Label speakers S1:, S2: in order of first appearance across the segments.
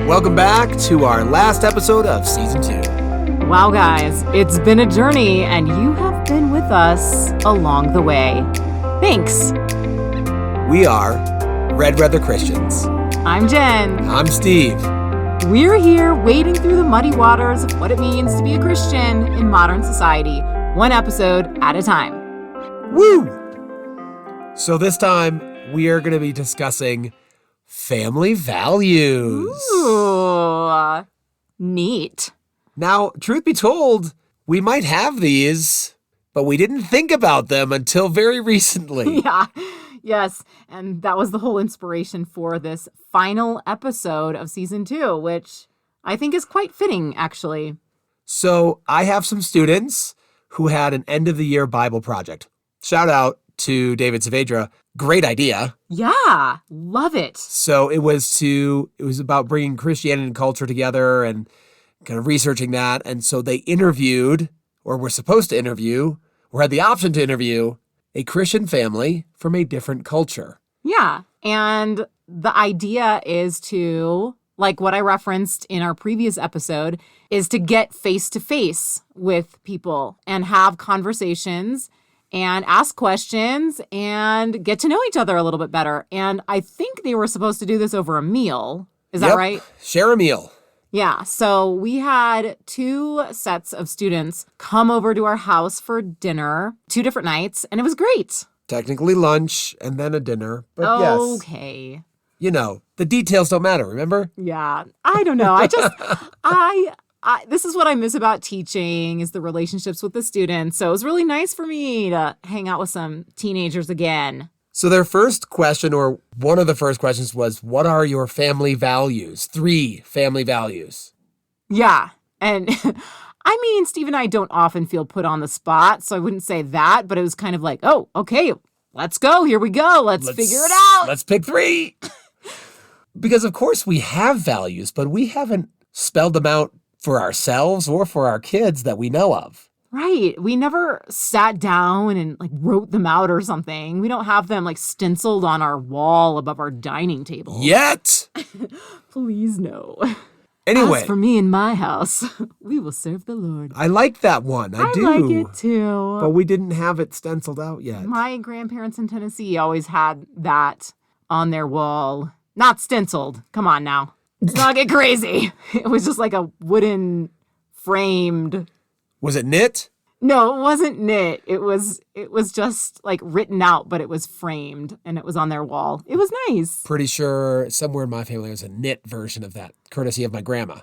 S1: Welcome back to our last episode of Season 2.
S2: Wow, guys, it's been a journey, and you have been with us along the way. Thanks.
S1: We are Red Weather Christians.
S2: I'm Jen.
S1: I'm Steve.
S2: We're here wading through the muddy waters of what it means to be a Christian in modern society, one episode at a time.
S1: Woo! So this time, we are going to be discussing family values.
S2: Ooh, neat.
S1: Now, truth be told, we might have these, but we didn't think about them until very recently.
S2: Yeah, yes. And that was the whole inspiration for this final episode of Season 2, which I think is quite fitting, actually.
S1: So I have some students who had an end-of-the-year Bible project. Shout out to David Saavedra. Great idea.
S2: Yeah, love it.
S1: So it was about bringing Christianity and culture together and kind of researching that. And so they interviewed, or were supposed to interview, or had the option to interview, a Christian family from a different culture.
S2: Yeah. And the idea is to, like what I referenced in our previous episode, is to get face to face with people and have conversations and ask questions and get to know each other a little bit better. And I think they were supposed to do this over a meal. Is that right?
S1: Share a meal.
S2: Yeah. So we had 2 sets of students come over to our house for dinner, 2 different nights, and it was great.
S1: Technically lunch and then a dinner, but yes.
S2: Okay.
S1: You know, the details don't matter, remember?
S2: Yeah. I don't know. This is what I miss about teaching is the relationships with the students. So it was really nice for me to hang out with some teenagers again.
S1: So their first question, or one of the first questions, was, what are your family values? 3 family values.
S2: Yeah. And I mean, Steve and I don't often feel put on the spot, so I wouldn't say that, but it was kind of like, oh, okay, let's go. Here we go. Let's figure it out.
S1: Let's pick 3. Because of course we have values, but we haven't spelled them out for ourselves or for our kids that we know of.
S2: Right. We never sat down and wrote them out or something. We don't have them stenciled on our wall above our dining table.
S1: Yet.
S2: Please no.
S1: Anyway.
S2: As for me and my house, we will serve the Lord.
S1: I like that one. I do.
S2: I like it too.
S1: But we didn't have it stenciled out yet.
S2: My grandparents in Tennessee always had that on their wall. Not stenciled. Come on now. Let's not get crazy. It was just like a wooden framed.
S1: Was it knit?
S2: No, it wasn't knit. It was just written out, but it was framed and it was on their wall. It was nice.
S1: Pretty sure somewhere in my family there's a knit version of that, courtesy of my grandma.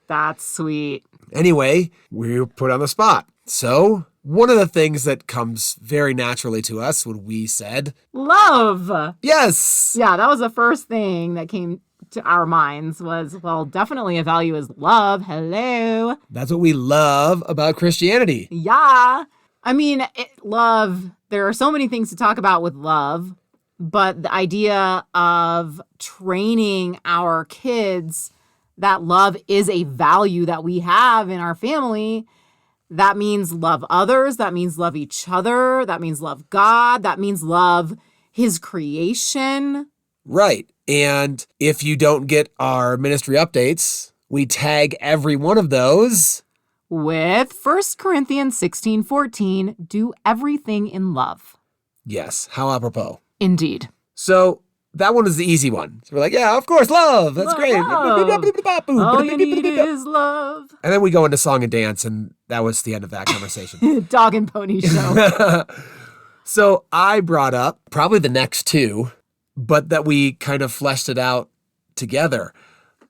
S2: That's sweet.
S1: Anyway, we were put on the spot. So one of the things that comes very naturally to us when we said,
S2: love.
S1: Yes.
S2: Yeah, that was the first thing that came to our minds was, well, definitely a value is love. Hello.
S1: That's what we love about Christianity.
S2: Yeah. I mean, love, there are so many things to talk about with love, but the idea of training our kids that love is a value that we have in our family. That means love others. That means love each other. That means love God. That means love His creation.
S1: Right. And if you don't get our ministry updates, we tag every one of those
S2: with 1 Corinthians 16:14, do everything in love.
S1: Yes. How apropos.
S2: Indeed.
S1: So that one is the easy one. So we're like, yeah, of course, love. That's great.
S2: All you need is love.
S1: And then we go into song and dance, and that was the end of that conversation.
S2: Dog and pony show.
S1: So I brought up probably the next 2, but that we kind of fleshed it out together.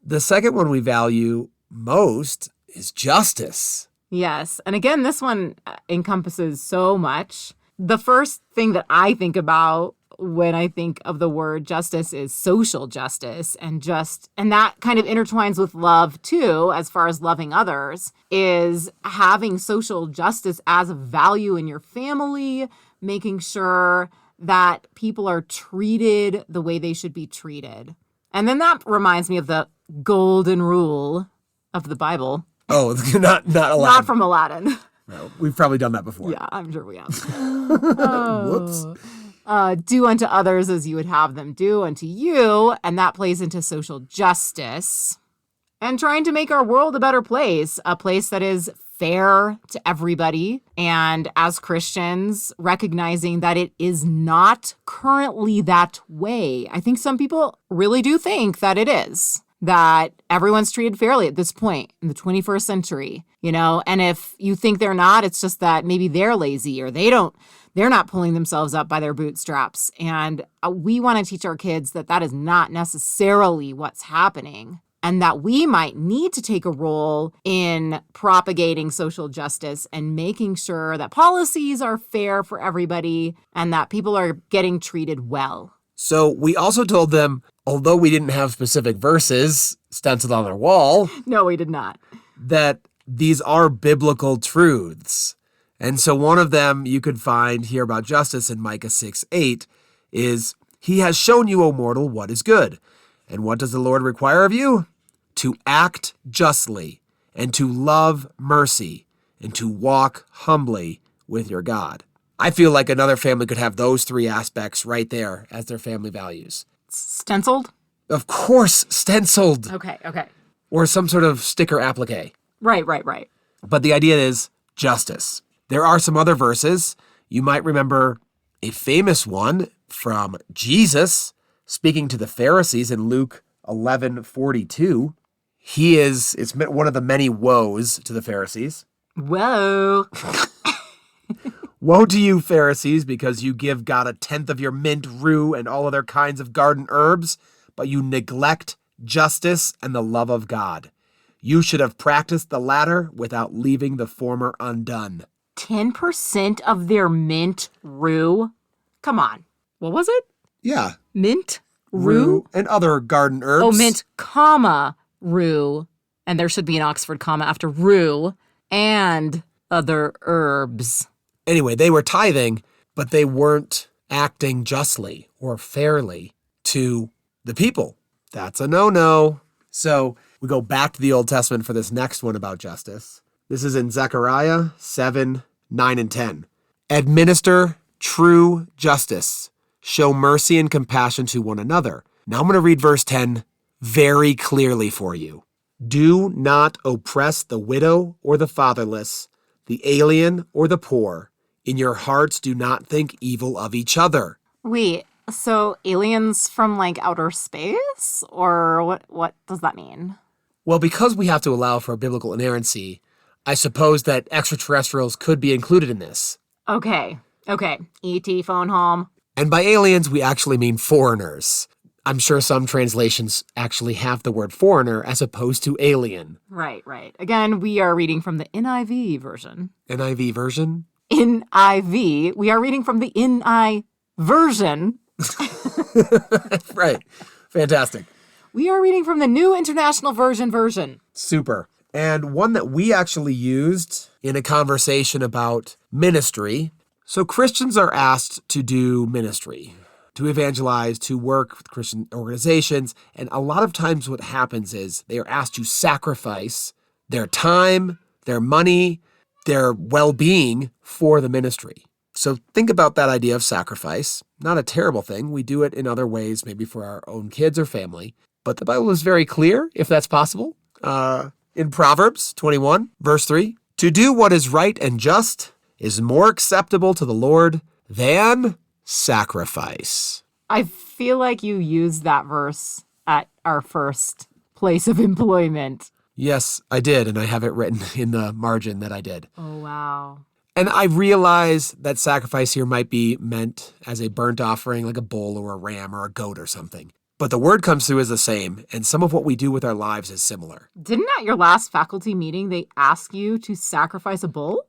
S1: The second one we value most is justice.
S2: Yes. And again, this one encompasses so much. The first thing that I think about when I think of the word justice is social justice, and that kind of intertwines with love too, as far as loving others, is having social justice as a value in your family, making sure that people are treated the way they should be treated. And then that reminds me of the golden rule of the Bible.
S1: Oh, not Aladdin.
S2: Not from Aladdin.
S1: No, we've probably done that before.
S2: Yeah, I'm sure we have. Whoops. Do unto others as you would have them do unto you. And that plays into social justice. and trying to make our world a better place, a place that is fair to everybody. And as Christians, recognizing that it is not currently that way. I think some people really do think that it is, that everyone's treated fairly at this point in the 21st century, and if you think they're not, it's just that maybe they're lazy or they're not pulling themselves up by their bootstraps. And we want to teach our kids that that is not necessarily what's happening, and that we might need to take a role in propagating social justice and making sure that policies are fair for everybody and that people are getting treated well.
S1: So we also told them, although we didn't have specific verses stenciled on our wall.
S2: No, we did not.
S1: That these are biblical truths. And so one of them you could find here about justice in Micah 6:8 is, He has shown you, O mortal, what is good. And what does the Lord require of you? To act justly, and to love mercy, and to walk humbly with your God. I feel like another family could have those three aspects right there as their family values.
S2: Stenciled?
S1: Of course, stenciled.
S2: Okay.
S1: Or some sort of sticker applique.
S2: Right.
S1: But the idea is justice. There are some other verses. You might remember a famous one from Jesus speaking to the Pharisees in Luke 11:42. It's one of the many woes to the Pharisees.
S2: Whoa.
S1: Woe to you, Pharisees, because you give God 1/10 of your mint, rue, and all other kinds of garden herbs, but you neglect justice and the love of God. You should have practiced the latter without leaving the former undone.
S2: 10% of their mint, rue? Come on. What was it?
S1: Yeah.
S2: Mint, rue?
S1: And other garden herbs.
S2: Oh, mint, comma, rue. And there should be an Oxford comma after rue. And other herbs.
S1: Anyway, they were tithing, but they weren't acting justly or fairly to the people. That's a no-no. So we go back to the Old Testament for this next one about justice. This is in Zechariah 7:9 and 10. Administer true justice. Show mercy and compassion to one another. Now I'm going to read verse 10 very clearly for you. Do not oppress the widow or the fatherless, the alien or the poor. In your hearts, do not think evil of each other.
S2: Wait, so aliens from outer space? Or what does that mean?
S1: Well, because we have to allow for biblical inerrancy, I suppose that extraterrestrials could be included in this.
S2: Okay. E.T. phone home.
S1: And by aliens, we actually mean foreigners. I'm sure some translations actually have the word foreigner as opposed to alien.
S2: Right. Again, we are reading from the NIV version.
S1: NIV version?
S2: NIV. We are reading from the NI version.
S1: Right. Fantastic.
S2: We are reading from the New International Version.
S1: Super. And one that we actually used in a conversation about ministry. So Christians are asked to do ministry, to evangelize, to work with Christian organizations. And a lot of times what happens is they are asked to sacrifice their time, their money, their well-being for the ministry. So think about that idea of sacrifice. Not a terrible thing. We do it in other ways, maybe for our own kids or family. But the Bible is very clear, if that's possible. In Proverbs 21, verse 3, to do what is right and just is more acceptable to the Lord than sacrifice.
S2: I feel like you used that verse at our first place of employment.
S1: Yes, I did, and I have it written in the margin that I did.
S2: Oh, wow.
S1: And I realize that sacrifice here might be meant as a burnt offering, like a bull or a ram or a goat or something. But the word comes through as the same, and some of what we do with our lives is similar.
S2: Didn't at your last faculty meeting they ask you to sacrifice a bull?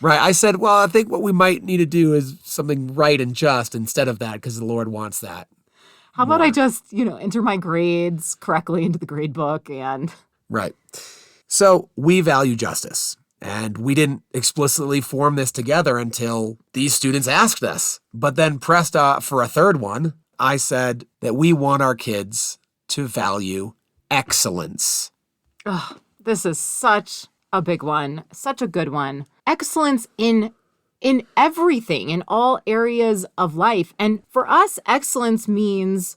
S1: Right. I said, well, I think what we might need to do is something right and just instead of that, because the Lord wants that.
S2: How about I just, enter my grades correctly into the grade book and...
S1: Right. So we value justice. And we didn't explicitly form this together until these students asked us. But then pressed for a third one, I said that we want our kids to value excellence.
S2: Oh, this is such a big one, such a good one. Excellence in everything, in all areas of life. And for us, excellence means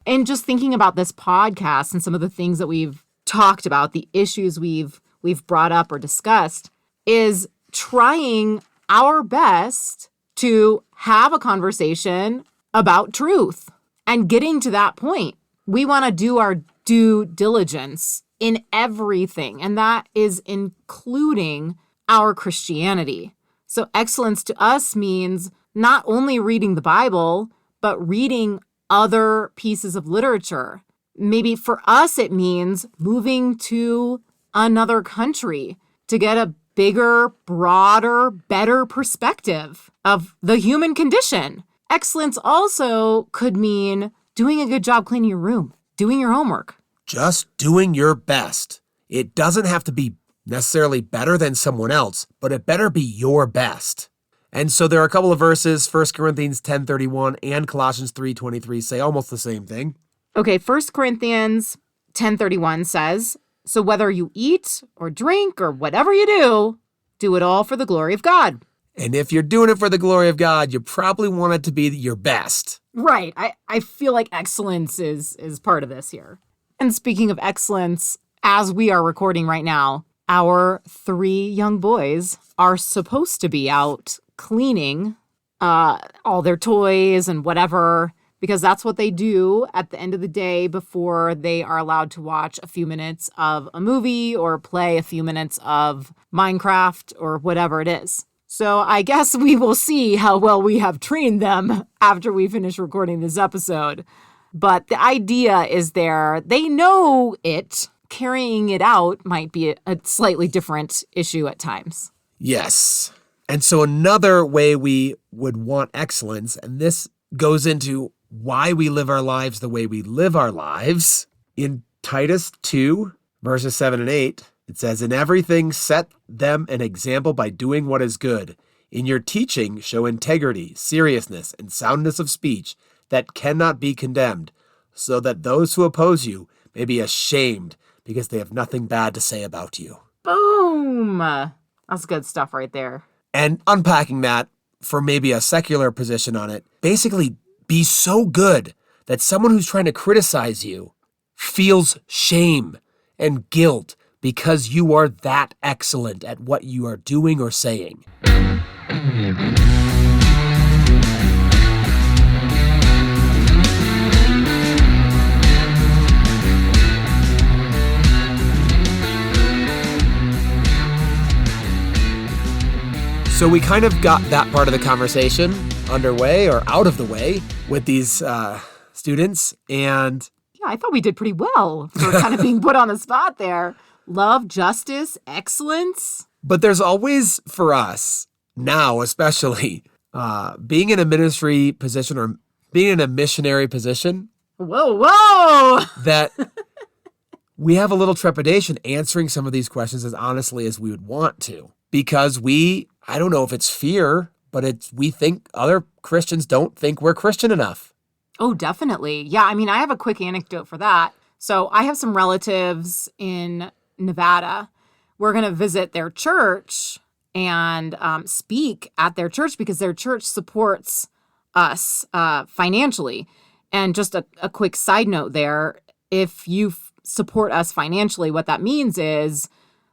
S2: And just thinking about this podcast and some of the things that we've talked about, the issues we've brought up or discussed, is trying our best to have a conversation about truth and getting to that point. We want to do our due diligence in everything, and that is including our Christianity. So excellence to us means not only reading the Bible, but reading other pieces of literature. Maybe for us, it means moving to another country to get a bigger, broader, better perspective of the human condition. Excellence also could mean doing a good job cleaning your room, doing your homework.
S1: Just doing your best. It doesn't have to be necessarily better than someone else, but it better be your best. And so there are a couple of verses, 1 Corinthians 10:31 and Colossians 3:23 say almost the same thing.
S2: Okay, 1 Corinthians 10:31 says, "So whether you eat or drink or whatever you do it all for the glory of God."
S1: And if you're doing it for the glory of God, you probably want it to be your best.
S2: Right. I feel like excellence is part of this here. And speaking of excellence, as we are recording right now, our 3 young boys are supposed to be out cleaning all their toys and whatever, because that's what they do at the end of the day before they are allowed to watch a few minutes of a movie or play a few minutes of Minecraft or whatever it is. So I guess we will see how well we have trained them after we finish recording this episode. But the idea is there. They know it. Carrying it out might be a slightly different issue at times.
S1: Yes. And so another way we would want excellence, and this goes into why we live our lives the way we live our lives. In Titus 2, verses 7 and 8, it says, "In everything set them an example by doing what is good. In your teaching show integrity, seriousness, and soundness of speech that cannot be condemned, so that those who oppose you may be ashamed because they have nothing bad to say about you."
S2: Boom! That's good stuff right there.
S1: And unpacking that for maybe a secular position on it, basically be so good that someone who's trying to criticize you feels shame and guilt because you are that excellent at what you are doing or saying. So we kind of got that part of the conversation underway or out of the way with these students. And
S2: yeah, I thought we did pretty well for kind of being put on the spot there. Love, justice, excellence.
S1: But there's always, for us, now especially, being in a ministry position or being in a missionary position.
S2: Whoa!
S1: That we have a little trepidation answering some of these questions as honestly as we would want to. Because I don't know if it's fear, but we think other Christians don't think we're Christian enough.
S2: Oh, definitely. Yeah, I mean, I have a quick anecdote for that. So I have some relatives in Nevada. We're going to visit their church and speak at their church because their church supports us financially. And just a quick side note there, if you support us financially, what that means is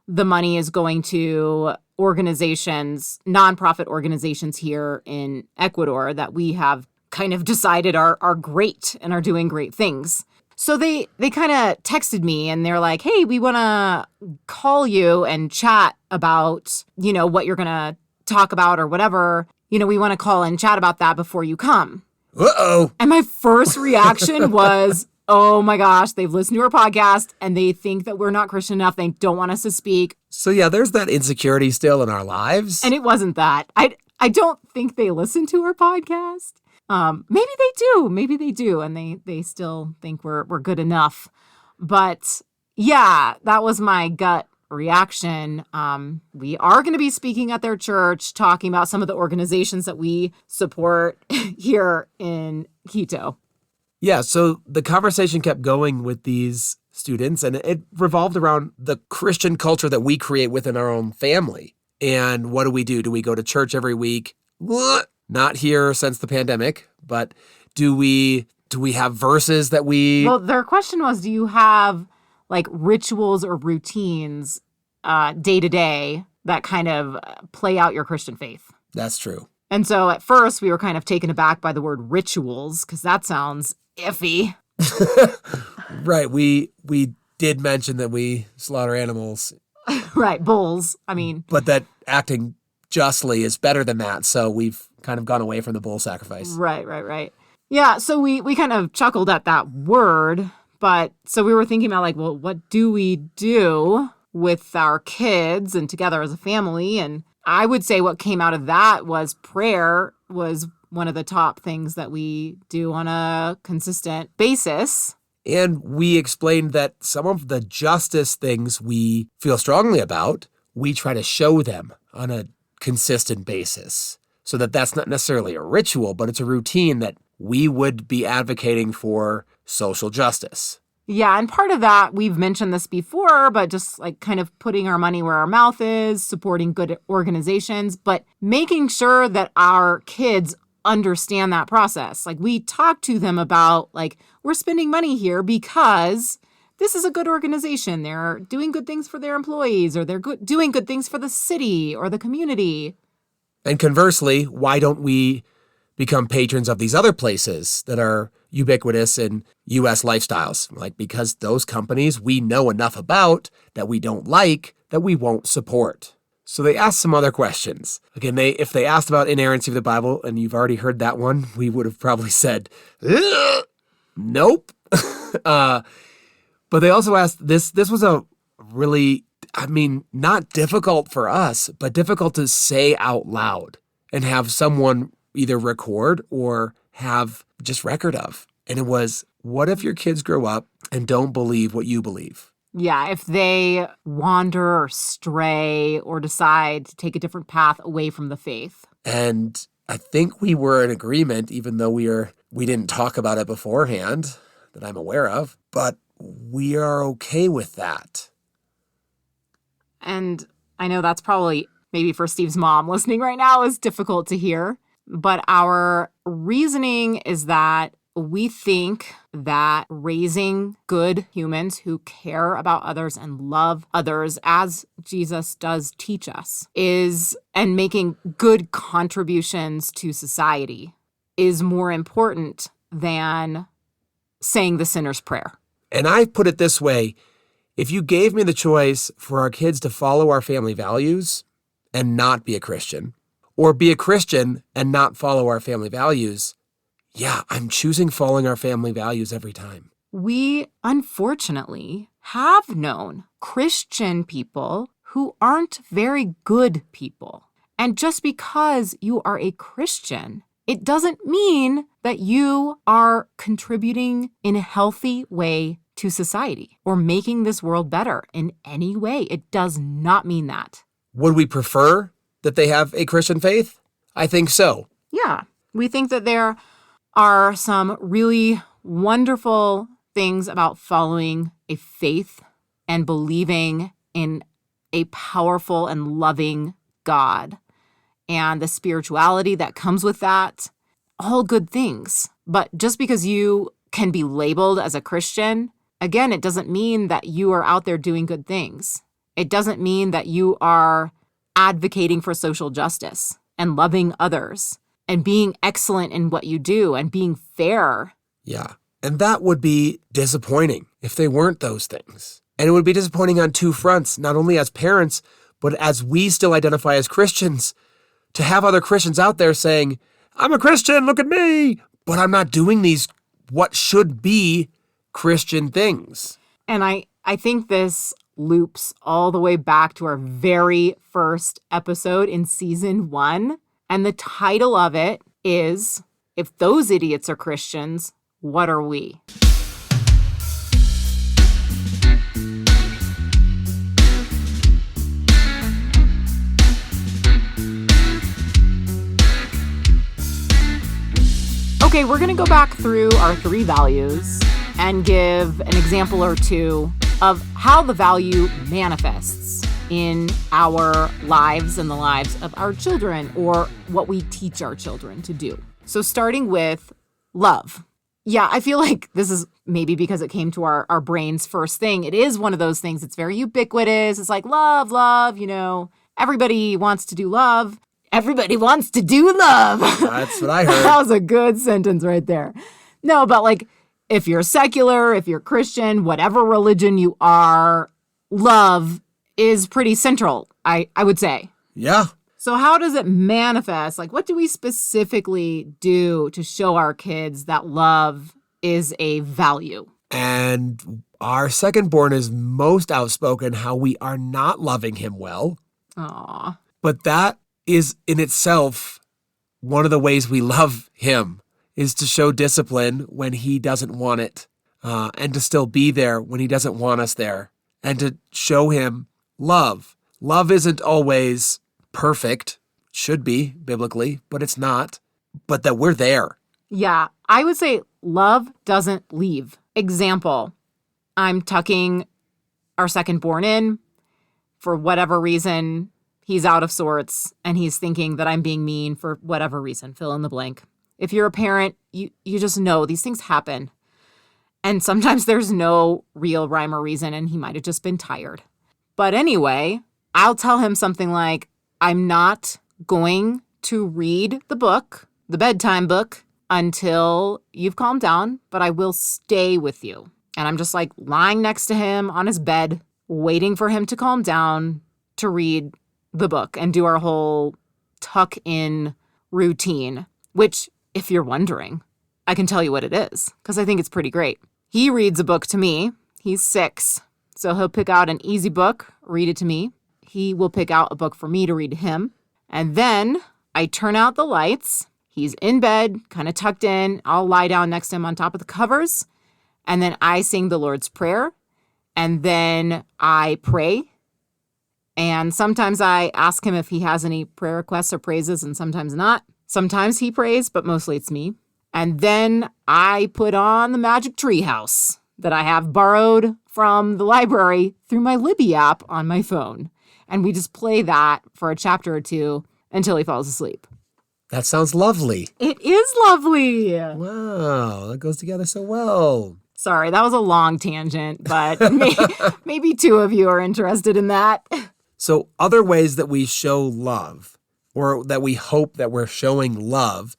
S2: the money is going to organizations, nonprofit organizations here in Ecuador that we have kind of decided are great and are doing great things. So they kind of texted me and they're like, "Hey, we want to call you and chat about, what you're going to talk about or whatever. We want to call and chat about that before you come."
S1: Uh-oh.
S2: And my first reaction was, oh my gosh, they've listened to our podcast and they think that we're not Christian enough. They don't want us to speak.
S1: So yeah, there's that insecurity still in our lives.
S2: And it wasn't that. I don't think they listen to our podcast. Maybe they do. And they still think we're good enough. But yeah, that was my gut reaction. We are going to be speaking at their church, talking about some of the organizations that we support here in Quito.
S1: Yeah, so the conversation kept going with these students, and it revolved around the Christian culture that we create within our own family. And what do? Do we go to church every week? Not here since the pandemic, but do we Do we have verses that we...
S2: Well, their question was, do you have like rituals or routines day to day that kind of play out your Christian faith?
S1: That's true.
S2: And so at first we were kind of taken aback by the word rituals because that sounds iffy.
S1: Right. We did mention that we slaughter animals.
S2: Right. Bulls. I mean.
S1: But that acting justly is better than that. So we've kind of gone away from the bull sacrifice.
S2: Right. Yeah. So we kind of chuckled at that word. But so we were thinking about like, well, what do we do with our kids and together as a family? And I would say what came out of that was prayer was one of the top things that we do on a consistent basis.
S1: And we explained that some of the justice things we feel strongly about, we try to show them on a consistent basis. So that's not necessarily a ritual, but it's a routine that we would be advocating for social justice.
S2: Yeah, and part of that, we've mentioned this before, but just like kind of putting our money where our mouth is, supporting good organizations, but making sure that our kids understand that process. Like we talk to them about like, we're spending money here because this is a good organization. They're doing good things for their employees, or they're doing good things for the city or the community.
S1: And conversely, why don't we become patrons of these other places that are ubiquitous in U.S. lifestyles? Like, because those companies we know enough about that we don't like, that we won't support. So they asked some other questions. Again, if they asked about inerrancy of the Bible, and you've already heard that one, we would have probably said, nope. But they also asked, this was a really, not difficult for us, but difficult to say out loud and have someone either record or have just record of. And it was, what if your kids grow up and don't believe what you believe?
S2: Yeah, if they wander or stray or decide to take a different path away from the faith.
S1: And I think we were in agreement, even though we didn't talk about it beforehand, that I'm aware of, but we are okay with that.
S2: And I know that's probably, maybe for Steve's mom listening right now, is difficult to hear. But our reasoning is that we think that raising good humans who care about others and love others, as Jesus does teach us, and making good contributions to society is more important than saying the sinner's prayer.
S1: And I put it this way, if you gave me the choice for our kids to follow our family values and not be a Christian, or be a Christian and not follow our family values, yeah, I'm choosing following our family values every time.
S2: We, unfortunately, have known Christian people who aren't very good people. And just because you are a Christian, it doesn't mean that you are contributing in a healthy way to society or making this world better in any way. It does not mean that.
S1: Would we prefer that they have a Christian faith? I think so.
S2: Yeah, we think that there are some really wonderful things about following a faith and believing in a powerful and loving God and the spirituality that comes with that. All good things. But just because you can be labeled as a Christian, again, it doesn't mean that you are out there doing good things. It doesn't mean that you are advocating for social justice and loving others and being excellent in what you do and being fair.
S1: Yeah. And that would be disappointing if they weren't those things. And it would be disappointing on two fronts, not only as parents, but as we still identify as Christians, to have other Christians out there saying, I'm a Christian, look at me, but I'm not doing these what should be Christian things.
S2: And I think this loops all the way back to our very first episode in season 1. And the title of it is, If Those Idiots Are Christians, What Are We? Okay, we're going to go back through our 3 values and give an example or two of how the value manifests in our lives and the lives of our children, or what we teach our children to do. So starting with love. Yeah, I feel like this is maybe because it came to our brains first thing. It is one of those things that's very ubiquitous. It's like love, love, everybody wants to do love. Everybody wants to do love.
S1: That's what I heard.
S2: That was a good sentence right there. No, but like if you're secular, if you're Christian, whatever religion you are, love is pretty central, I would say.
S1: Yeah.
S2: So how does it manifest? Like, what do we specifically do to show our kids that love is a value?
S1: And our second-born is most outspoken how we are not loving him well.
S2: Aw.
S1: But that is in itself one of the ways we love him, is to show discipline when he doesn't want it, and to still be there when he doesn't want us there, and to show him love. Love isn't always perfect, should be biblically, but it's not, but that we're there.
S2: Yeah, I would say love doesn't leave. Example, I'm tucking our second born in. For whatever reason, he's out of sorts and he's thinking that I'm being mean for whatever reason, fill in the blank. If you're a parent, you just know these things happen. And sometimes there's no real rhyme or reason and he might have just been tired. But anyway, I'll tell him something like, I'm not going to read the book, the bedtime book, until you've calmed down, but I will stay with you. And I'm just like lying next to him on his bed, waiting for him to calm down to read the book and do our whole tuck in routine, which, if you're wondering, I can tell you what it is, because I think it's pretty great. He reads a book to me. He's 6, so he'll pick out an easy book, read it to me. He will pick out a book for me to read to him. And then I turn out the lights. He's in bed, kind of tucked in. I'll lie down next to him on top of the covers. And then I sing the Lord's Prayer. And then I pray. And sometimes I ask him if he has any prayer requests or praises, and sometimes not. Sometimes he prays, but mostly it's me. And then I put on the Magic Tree House that I have borrowed from the library through my Libby app on my phone. And we just play that for a chapter or two until he falls asleep.
S1: That sounds lovely.
S2: It is lovely.
S1: Wow, that goes together so well.
S2: Sorry, that was a long tangent, but maybe 2 of you are interested in that.
S1: So other ways that we show love, or that we hope that we're showing love,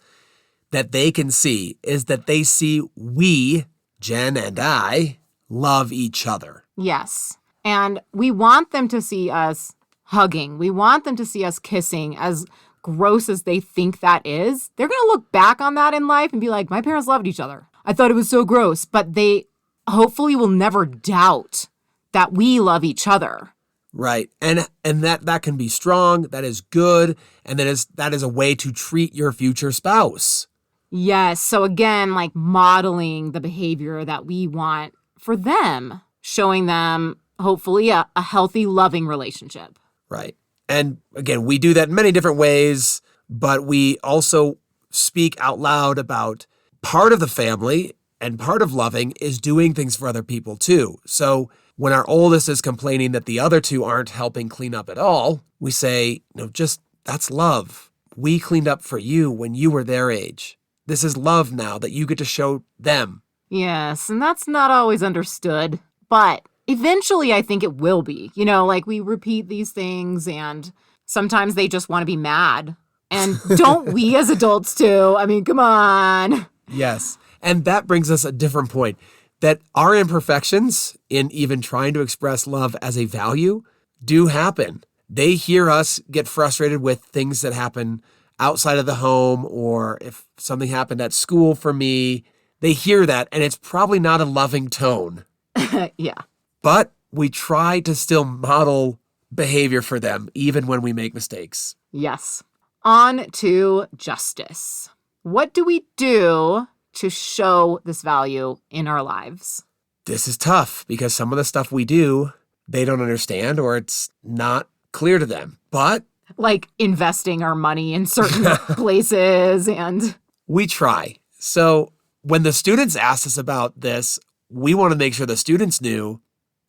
S1: that they can see, is that they see we, Jen and I, love each other.
S2: Yes. And we want them to see us hugging. We want them to see us kissing. As gross as they think that is, they're going to look back on that in life and be like, my parents loved each other. I thought it was so gross. But they hopefully will never doubt that we love each other.
S1: Right. And that can be strong. That is good. And that is a way to treat your future spouse.
S2: Yes. So again, like modeling the behavior that we want for them, showing them hopefully a healthy, loving relationship.
S1: Right. And again, we do that in many different ways, but we also speak out loud about part of the family and part of loving is doing things for other people too. So when our oldest is complaining that the other 2 aren't helping clean up at all, we say, just that's love. We cleaned up for you when you were their age. This is love now that you get to show them.
S2: Yes, and that's not always understood, but eventually I think it will be. Like we repeat these things and sometimes they just want to be mad. And don't we as adults too? I mean, come on.
S1: Yes. And that brings us a different point, that our imperfections in even trying to express love as a value do happen. They hear us get frustrated with things that happen outside of the home, or if something happened at school for me, they hear that and it's probably not a loving tone.
S2: Yeah.
S1: But we try to still model behavior for them, even when we make mistakes.
S2: Yes. On to justice. What do we do to show this value in our lives?
S1: This is tough because some of the stuff we do, they don't understand or it's not clear to them. But
S2: like investing our money in certain places and
S1: we try. So when the students asked us about this, we want to make sure the students knew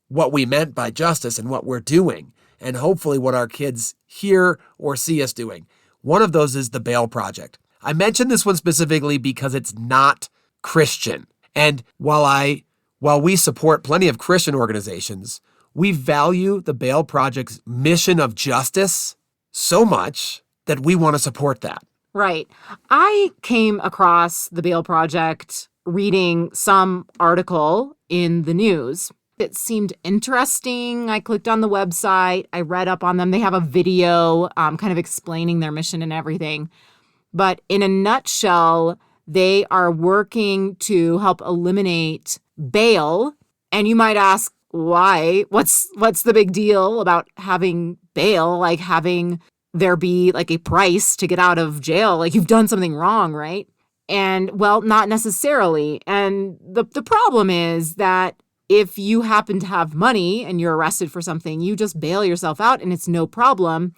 S1: what we meant by justice and what we're doing, and hopefully what our kids hear or see us doing. One of those is the Bail Project. I mentioned this one specifically because it's not Christian. And while we support plenty of Christian organizations, we value the Bail Project's mission of justice so much that we want to support that.
S2: Right. I came across the Bail Project reading some article in the news. It seemed interesting. I clicked on the website. I read up on them. They have a video kind of explaining their mission and everything. But in a nutshell, they are working to help eliminate bail. And you might ask, why? What's the big deal about having bail? Like having there be like a price to get out of jail? Like you've done something wrong, right? And well, not necessarily. And the problem is that if you happen to have money and you're arrested for something, you just bail yourself out and it's no problem.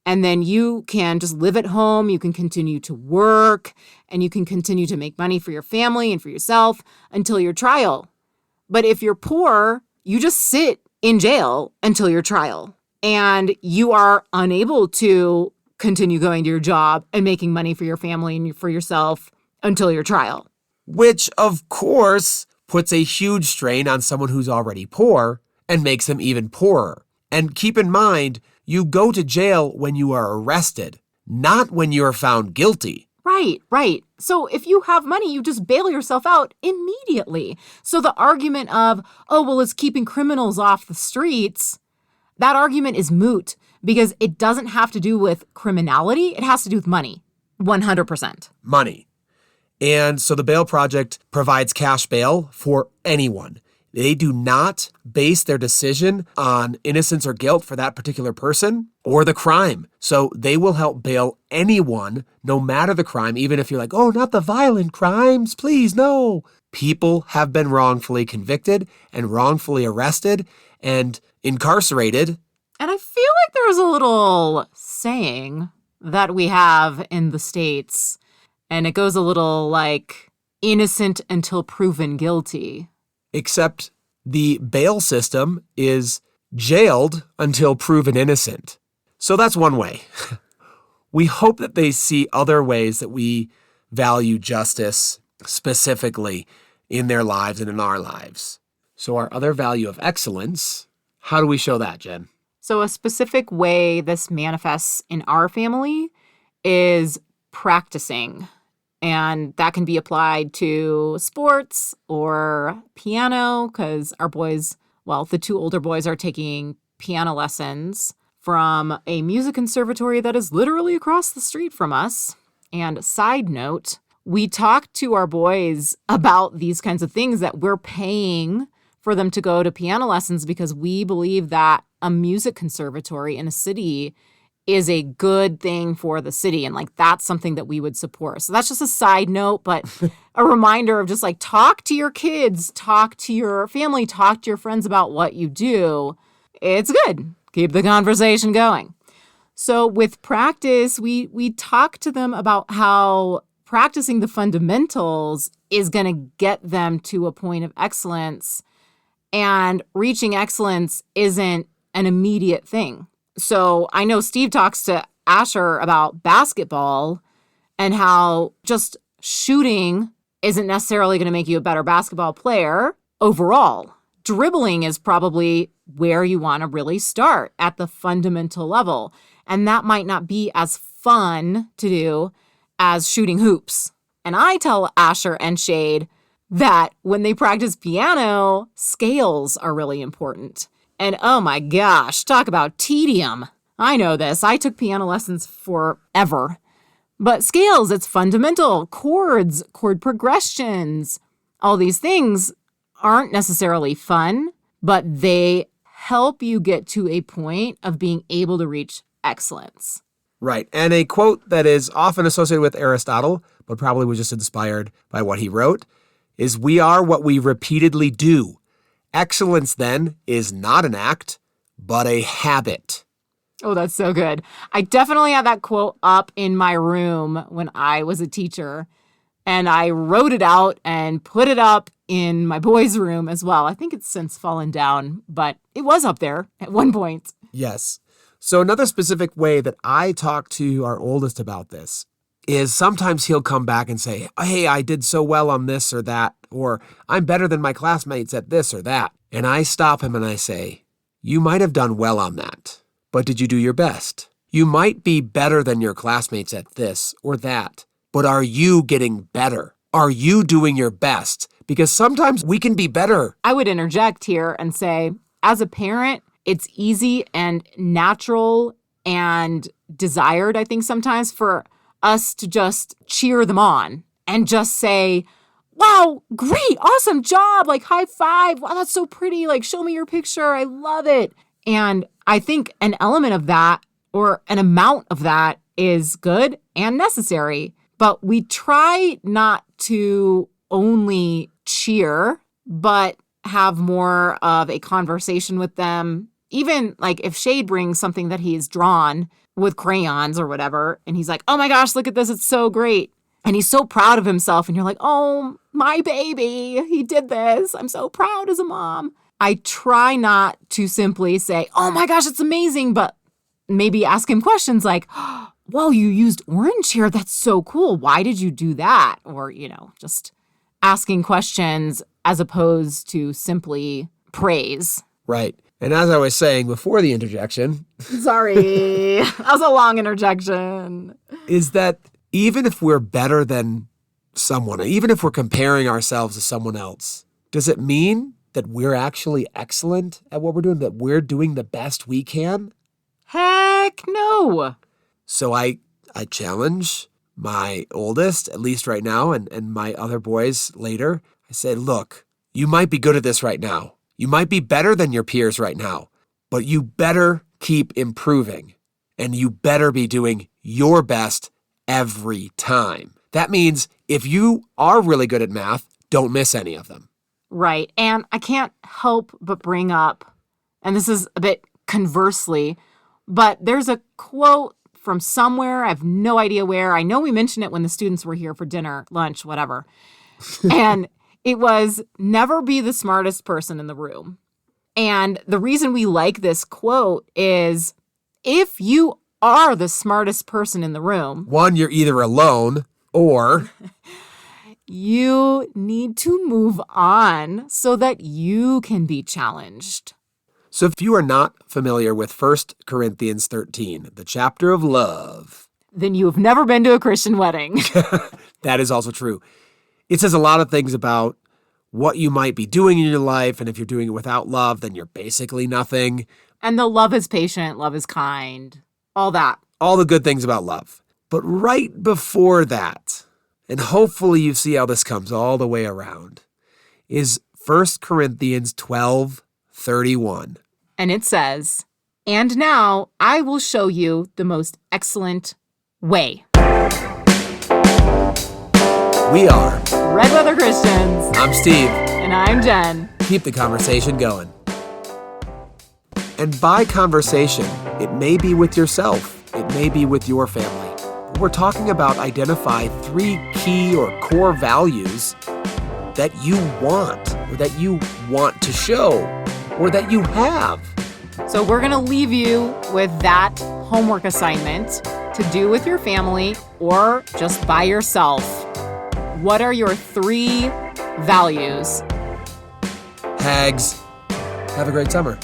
S2: And then you can just live at home. You can continue to work and you can continue to make money for your family and for yourself until your trial. But if you're poor, you just sit in jail until your trial and you are unable to continue going to your job and making money for your family and for yourself until your trial.
S1: Which, of course, puts a huge strain on someone who's already poor and makes them even poorer. And keep in mind, you go to jail when you are arrested, not when you are found guilty.
S2: Right. So if you have money, you just bail yourself out immediately. So the argument of, oh, well, it's keeping criminals off the streets, that argument is moot because it doesn't have to do with criminality. It has to do with money, 100%.
S1: Money. And so the Bail Project provides cash bail for anyone. They do not base their decision on innocence or guilt for that particular person or the crime. So they will help bail anyone, no matter the crime, even if you're like, oh, not the violent crimes, please, no. People have been wrongfully convicted and wrongfully arrested and incarcerated.
S2: And I feel like there's a little saying that we have in the States, and it goes a little like innocent until proven guilty.
S1: Except the bail system is jailed until proven innocent. So that's one way. We hope that they see other ways that we value justice specifically in their lives and in our lives. So our other value of excellence, how do we show that, Jen?
S2: So a specific way this manifests in our family is practicing. And that can be applied to sports or piano because our boys, well, the two older boys are taking piano lessons from a music conservatory that is literally across the street from us. And side note, we talk to our boys about these kinds of things that we're paying for them to go to piano lessons because we believe that a music conservatory in a city is a good thing for the city. And like, that's something that we would support. So that's just a side note, but a reminder of just like, talk to your kids, talk to your family, talk to your friends about what you do. It's good. Keep the conversation going. So with practice, we talk to them about how practicing the fundamentals is going to get them to a point of excellence. And reaching excellence isn't an immediate thing. So I know Steve talks to Asher about basketball and how just shooting isn't necessarily going to make you a better basketball player overall. Dribbling is probably where you want to really start at the fundamental level. And that might not be as fun to do as shooting hoops. And I tell Asher and Shade that when they practice piano, scales are really important. And oh my gosh, talk about tedium. I know this. I took piano lessons forever. But scales, it's fundamental. Chords, chord progressions, all these things aren't necessarily fun, but they help you get to a point of being able to reach excellence.
S1: Right. And a quote that is often associated with Aristotle, but probably was just inspired by what he wrote, is, "We are what we repeatedly do. Excellence, then, is not an act, but a habit."
S2: Oh, that's so good. I definitely had that quote up in my room when I was a teacher, and I wrote it out and put it up in my boys' room as well. I think it's since fallen down, but it was up there at one point.
S1: Yes. So another specific way that I talk to our oldest about this is sometimes he'll come back and say, hey, I did so well on this or that, or I'm better than my classmates at this or that. And I stop him and I say, you might have done well on that, but did you do your best? You might be better than your classmates at this or that, but are you getting better? Are you doing your best? Because sometimes we can be better.
S2: I would interject here and say, as a parent, it's easy and natural and desired, I think, sometimes for us to just cheer them on and just say, wow, great, awesome job, like high five, wow, that's so pretty, like show me your picture, I love it. And I think an element of that or an amount of that is good and necessary, but we try not to only cheer, but have more of a conversation with them. Even like if Shade brings something that he's drawn with crayons or whatever, and he's like, oh my gosh, look at this, it's so great. And he's so proud of himself, and you're like, oh, my baby, he did this. I'm so proud as a mom. I try not to simply say, oh my gosh, it's amazing, but maybe ask him questions like, whoa, you used orange here. That's so cool. Why did you do that? Or, just asking questions as opposed to simply praise.
S1: Right. And as I was saying before the interjection.
S2: Sorry, that was a long interjection.
S1: Is that even if we're better than someone, even if we're comparing ourselves to someone else, does it mean that we're actually excellent at what we're doing, that we're doing the best we can?
S2: Heck no.
S1: So I challenge my oldest, at least right now, and my other boys later. I say, look, you might be good at this right now. You might be better than your peers right now, but you better keep improving, and you better be doing your best every time. That means if you are really good at math, don't miss any of them.
S2: Right. And I can't help but bring up, and this is a bit conversely, but there's a quote from somewhere. I have no idea where. I know we mentioned it when the students were here for dinner, lunch, whatever. And it was, never be the smartest person in the room. And the reason we like this quote is if you are the smartest person in the room.
S1: One, you're either alone or
S2: you need to move on so that you can be challenged.
S1: So if you are not familiar with 1 Corinthians 13, the chapter of love,
S2: then you have never been to a Christian wedding.
S1: That is also true. It says a lot of things about what you might be doing in your life, and if you're doing it without love, then you're basically nothing.
S2: And the love is patient, love is kind, all that.
S1: All the good things about love. But right before that, and hopefully you see how this comes all the way around, is 1 Corinthians 12:31.
S2: And it says, and now I will show you the most excellent way.
S1: We are
S2: Red Weather Christians.
S1: I'm Steve.
S2: And I'm Jen.
S1: Keep the conversation going. And by conversation, it may be with yourself. It may be with your family. But we're talking about identify 3 key or core values that you want, or that you want to show, or that you have.
S2: So we're going to leave you with that homework assignment to do with your family or just by yourself. What are your 3 values?
S1: Hags, have a great summer.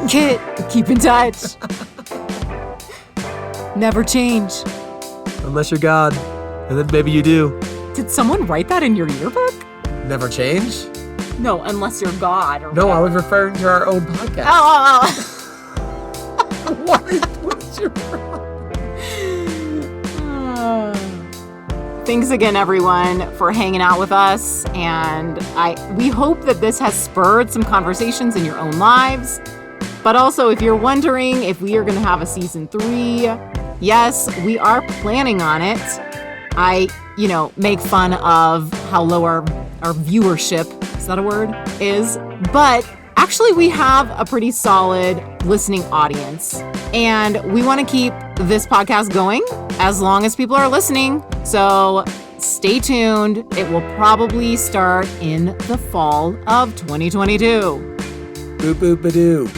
S2: Kit, keep in touch. Never change.
S1: Unless you're God, and then maybe you do.
S2: Did someone write that in your yearbook?
S1: Never change?
S2: No, unless you're God. Or
S1: No,
S2: whatever.
S1: I was referring to our own podcast.
S2: Oh.
S1: What is your problem?
S2: Thanks again, everyone, for hanging out with us. And we hope that this has spurred some conversations in your own lives. But also, if you're wondering if we are going to have a season 3, yes, we are planning on it. I, make fun of how low our viewership, is that a word, is. But actually, we have a pretty solid listening audience. And we want to keep this podcast going as long as people are listening. So stay tuned. It will probably start in the fall of 2022.
S1: Boop boop a doo.